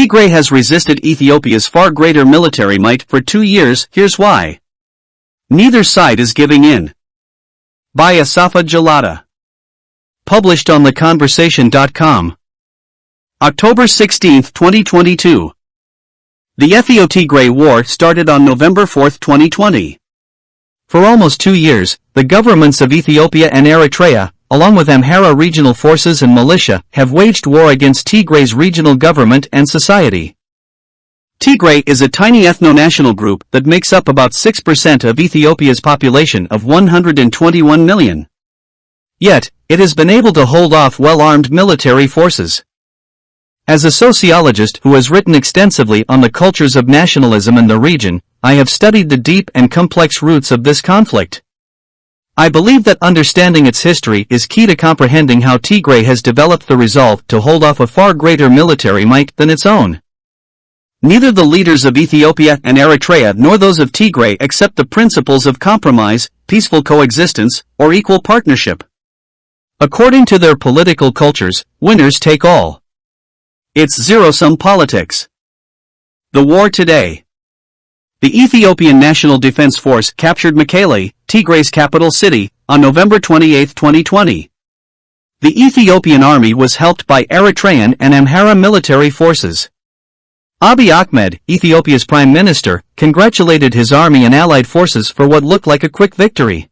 Tigray has resisted Ethiopia's far greater military might for 2 years. Here's why. Neither side is giving in. By Asafa Jalata. Published on theconversation.com. October 16, 2022. The Ethio-Tigray War started on November 4, 2020. For almost 2 years, the governments of Ethiopia and Eritrea, along with Amhara regional forces and militia, have waged war against Tigray's regional government and society. Tigray is a tiny ethno-national group that makes up about 6% of Ethiopia's population of 121 million. Yet, it has been able to hold off well-armed military forces. As a sociologist who has written extensively on the cultures of nationalism in the region, I have studied the deep and complex roots of this conflict. I believe that understanding its history is key to comprehending how Tigray has developed the resolve to hold off a far greater military might than its own. Neither the leaders of Ethiopia and Eritrea nor those of Tigray accept the principles of compromise, peaceful coexistence, or equal partnership. According to their political cultures, winners take all. It's zero-sum politics. The war today. The Ethiopian National Defense Force captured Mekelle, Tigray's capital city, on November 28, 2020. The Ethiopian army was helped by Eritrean and Amhara military forces. Abiy Ahmed, Ethiopia's prime minister, congratulated his army and allied forces for what looked like a quick victory.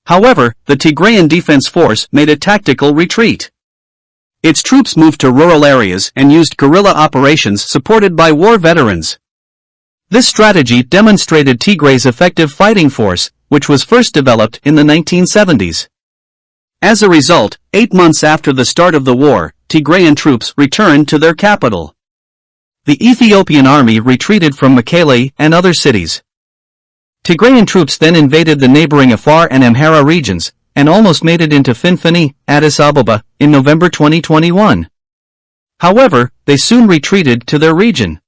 However, the Tigrayan Defense Force made a tactical retreat. Its troops moved to rural areas and used guerrilla operations supported by war veterans. This strategy demonstrated Tigray's effective fighting force, which was first developed in the 1970s. As a result, 8 months after the start of the war, Tigrayan troops returned to their capital. The Ethiopian army retreated from Mekelle and other cities. Tigrayan troops then invaded the neighboring Afar and Amhara regions, and almost made it into Finfani, Addis Ababa, in November 2021. However, they soon retreated to their region.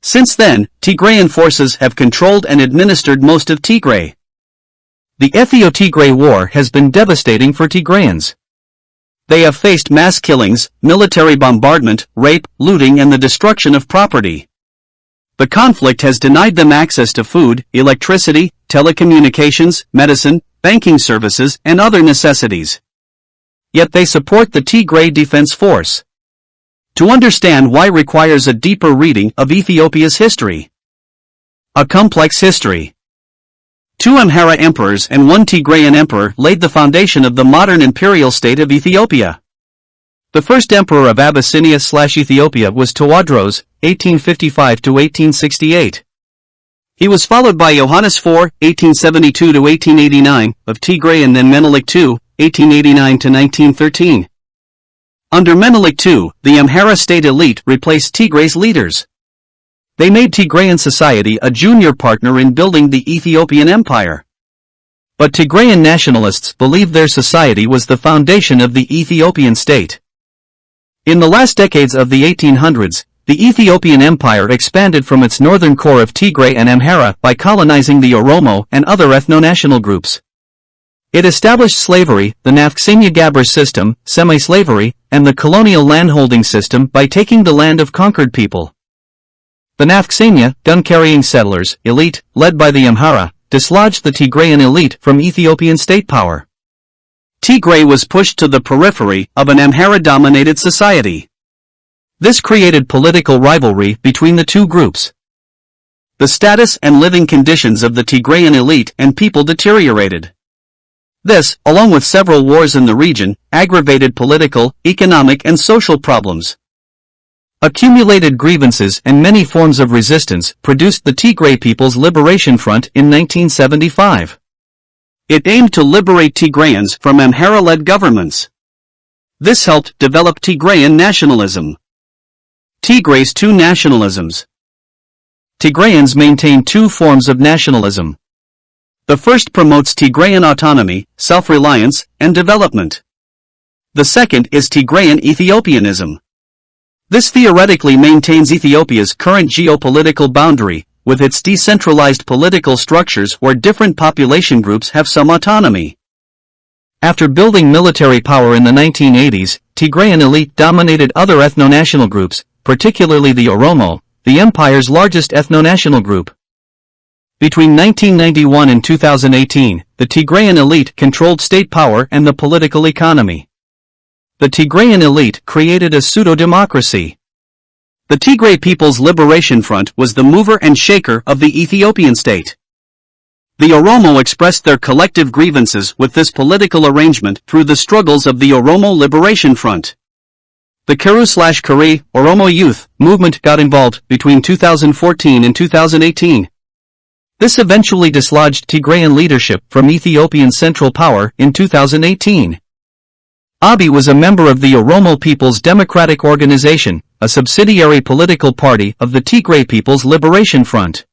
Since then, Tigrayan forces have controlled and administered most of Tigray. The Ethio-Tigray War has been devastating for Tigrayans. They have faced mass killings, military bombardment, rape, looting and the destruction of property. The conflict has denied them access to food, electricity, telecommunications, medicine, banking services and other necessities. Yet they support the Tigray Defense Force. To understand why requires a deeper reading of Ethiopia's history. A complex history. 2 Amhara emperors and 1 Tigrayan emperor laid the foundation of the modern imperial state of Ethiopia. The first emperor of Abyssinia/Ethiopia was Tawadros, 1855–1868. He was followed by Yohannes IV, 1872–1889, of Tigray and then Menelik II, 1889–1913. Under Menelik II, the Amhara state elite replaced Tigray's leaders. They made Tigrayan society a junior partner in building the Ethiopian empire. But Tigrayan nationalists believed their society was the foundation of the Ethiopian state. In the last decades of the 1800s, the Ethiopian empire expanded from its northern core of Tigray and Amhara by colonizing the Oromo and other ethno-national groups. It established slavery, the Nafxenya-Gabbard system, semi-slavery, and the colonial landholding system by taking the land of conquered people. The Nafxenya, gun-carrying settlers, elite, led by the Amhara, dislodged the Tigrayan elite from Ethiopian state power. Tigray was pushed to the periphery of an Amhara-dominated society. This created political rivalry between the two groups. The status and living conditions of the Tigrayan elite and people deteriorated. This, along with several wars in the region, aggravated political, economic and social problems. Accumulated grievances and many forms of resistance produced the Tigray People's Liberation Front in 1975. It aimed to liberate Tigrayans from Amhara-led governments. This helped develop Tigrayan nationalism. Tigray's 2 nationalisms. Tigrayans maintain 2 forms of nationalism. The first promotes Tigrayan autonomy, self-reliance, and development. The second is Tigrayan Ethiopianism. This theoretically maintains Ethiopia's current geopolitical boundary, with its decentralized political structures where different population groups have some autonomy. After building military power in the 1980s, Tigrayan elite dominated other ethno-national groups, particularly the Oromo, the empire's largest ethno-national group. Between 1991 and 2018, the Tigrayan elite controlled state power and the political economy. The Tigrayan elite created a pseudo-democracy. The Tigray People's Liberation Front was the mover and shaker of the Ethiopian state. The Oromo expressed their collective grievances with this political arrangement through the struggles of the Oromo Liberation Front. The Kuru/Kari, Oromo youth, movement got involved between 2014 and 2018. This eventually dislodged Tigrayan leadership from Ethiopian central power in 2018. Abiy was a member of the Oromo People's Democratic Organization, a subsidiary political party of the Tigray People's Liberation Front.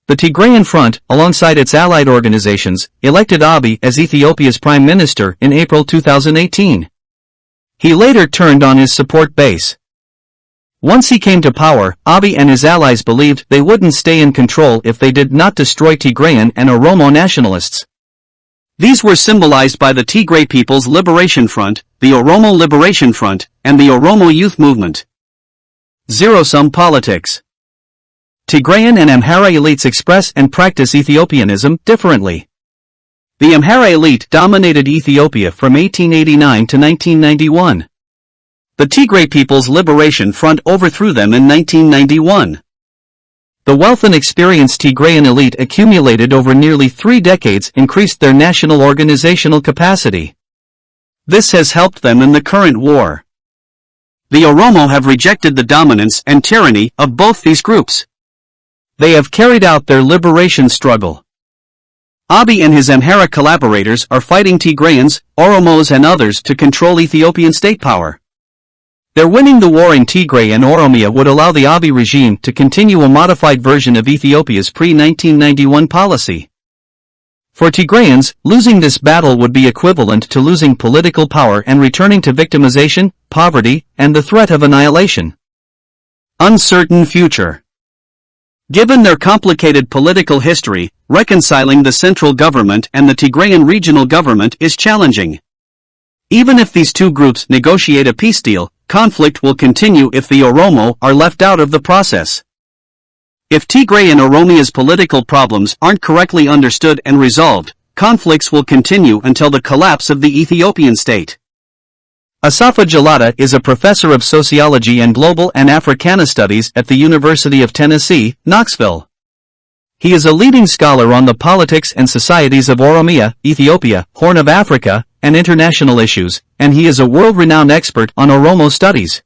The Tigrayan Front, alongside its allied organizations, elected Abiy as Ethiopia's prime minister in April 2018. He later turned on his support base. Once he came to power, Abiy and his allies believed they wouldn't stay in control if they did not destroy Tigrayan and Oromo nationalists. These were symbolized by the Tigray People's Liberation Front, the Oromo Liberation Front, and the Oromo Youth Movement. Zero-sum politics. Tigrayan and Amhara elites express and practice Ethiopianism differently. The Amhara elite dominated Ethiopia from 1889 to 1991. The Tigray People's Liberation Front overthrew them in 1991. The wealth and experience Tigrayan elite accumulated over nearly 3 decades increased their national organizational capacity. This has helped them in the current war. The Oromo have rejected the dominance and tyranny of both these groups. They have carried out their liberation struggle. Abiy and his Amhara collaborators are fighting Tigrayans, Oromos and others to control Ethiopian state power. Their winning the war in Tigray and Oromia would allow the Abiy regime to continue a modified version of Ethiopia's pre-1991 policy. For Tigrayans, losing this battle would be equivalent to losing political power and returning to victimization, poverty, and the threat of annihilation. Uncertain future. Given their complicated political history, reconciling the central government and the Tigrayan regional government is challenging. Even if these two groups negotiate a peace deal, conflict will continue if the Oromo are left out of the process. If Tigray and Oromia's political problems aren't correctly understood and resolved, conflicts will continue until the collapse of the Ethiopian state. Asafa Jalata is a professor of sociology and global and Africana studies at the University of Tennessee, Knoxville. He is a leading scholar on the politics and societies of Oromia, Ethiopia, Horn of Africa, and international issues, and he is a world-renowned expert on Oromo studies.